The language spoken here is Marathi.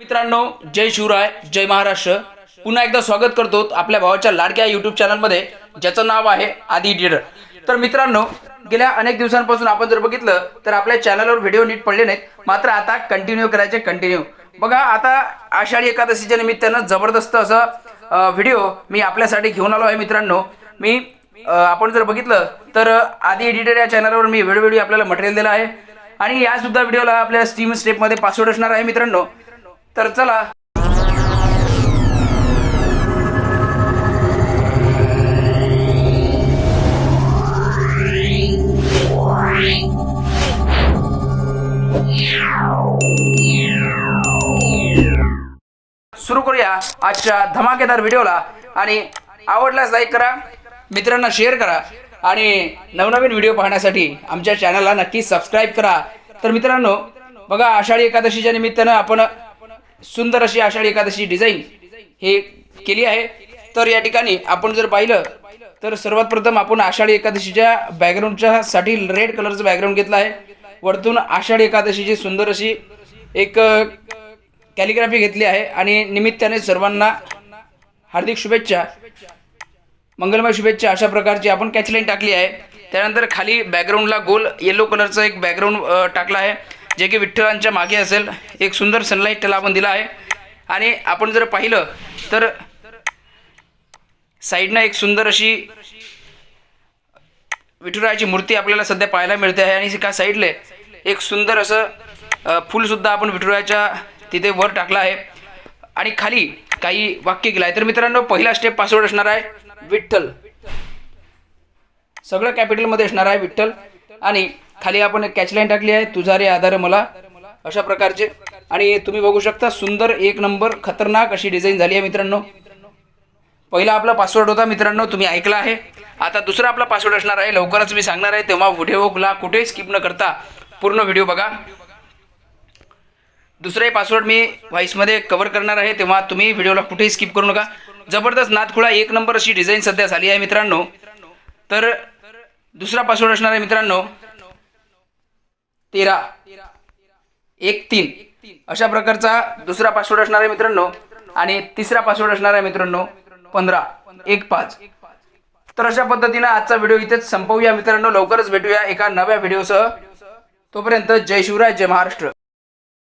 मित्रांनो, जय शिवराय, जय महाराष्ट्र. पुन्हा एकदा स्वागत करतो आपल्या भावाच्या लाडक्या यूट्यूब चॅनलमध्ये, ज्याचं नाव आहे आदी एडिटर. तर मित्रांनो, गेल्या अनेक दिवसांपासून आपण जर बघितलं तर आपल्या चॅनलवर व्हिडिओ नीट पडले नाहीत, मात्र आता कंटिन्यू करायचे. कंटिन्यू बघा, आता आषाढी एकादशीच्या निमित्तानं जबरदस्त असं व्हिडिओ मी आपल्यासाठी घेऊन आलो आहे. मित्रांनो, मी आपण जर बघितलं तर आदी एडिटर या चॅनलवर मी वेळोवेळी आपल्याला मटेरियल दिलं आहे आणि या सुद्धा व्हिडिओला आपल्या स्टीम स्टेपमध्ये पासवर्ड असणार आहे. मित्रांनो, तर चला सुरू करूया आजच्या धमाकेदार व्हिडिओला. आणि आवडल्यास लाईक करा, मित्रांना शेअर करा आणि नवनवीन व्हिडिओ पाहण्यासाठी आमच्या चॅनलला नक्की सबस्क्राईब करा. तर मित्रांनो बघा, आषाढी एकादशीच्या निमित्तानं आपण सुंदर अशी आषाढी एकादशी डिझाईन हे केली आहे. तर या ठिकाणी आपण जर पाहिलं तर सर्वात प्रथम आपण आषाढी एकादशीच्या बॅकग्राऊंडच्या साठी रेड कलरचं बॅकग्राऊंड घेतलं आहे. वरतून आषाढी एकादशीची सुंदर अशी एक कॅलिग्राफी घेतली आहे आणि निमित्ताने सर्वांना हार्दिक शुभेच्छा, मंगलमय शुभेच्छा अशा प्रकारची आपण कॅचलाईन टाकली आहे. त्यानंतर खाली बॅकग्राऊंडला गोल येलो कलरचं एक बॅकग्राऊंड टाकला आहे, जे की विठ्ठलांच्या मागे असेल. एक सुंदर सनलाईट त्याला आपण दिला आहे. आणि आपण जर पाहिलं तर साईडनं एक सुंदर अशी विठुरायाची मूर्ती आपल्याला सध्या पाहायला मिळते आहे आणि एका साईडले एक सुंदर असं फूलसुद्धा आपण विठुरायाच्या तिथे वर टाकला आहे आणि खाली काही वाक्य केलं आहे. तर मित्रांनो, पहिला स्टेप पासवर्ड असणार आहे विठ्ठल, सगळं कॅपिटलमध्ये असणार आहे विठ्ठल. आणि खाली आपण एक कॅचलाईन टाकली आहे, तुझा रे आधार मला, अशा प्रकारचे. आणि तुम्ही बघू शकता सुंदर एक नंबर खतरनाक अशी डिझाईन झाली आहे. मित्रांनो, पहिला आपला पासवर्ड होता, मित्रांनो तुम्ही ऐकला आहे. आता दुसरा आपला पासवर्ड असणार आहे, लवकरच मी सांगणार आहे, तेव्हा व्हिडिओला कुठे स्किप न करता पूर्ण व्हिडिओ बघा. दुसराही पासवर्ड मी व्हॉइसमध्ये कव्हर करणार आहे, तेव्हा तुम्ही व्हिडिओला कुठेही स्किप करू नका. जबरदस्त नादखुळा एक नंबर अशी डिझाईन सध्या झाली आहे. मित्रांनो, तर दुसरा पासवर्ड असणार आहे मित्रांनो 1313, अशा प्रकारचा दुसरा पासवर्ड असणार आहे मित्रांनो. आणि तिसरा पासवर्ड असणार आहे मित्रांनो 1515. तर अशा पद्धतीने आजचा व्हिडिओ इथेच संपवूया मित्रांनो. लवकरच भेटूया एका नव्या व्हिडिओसह. तोपर्यंत जय शिवराय, जय महाराष्ट्र.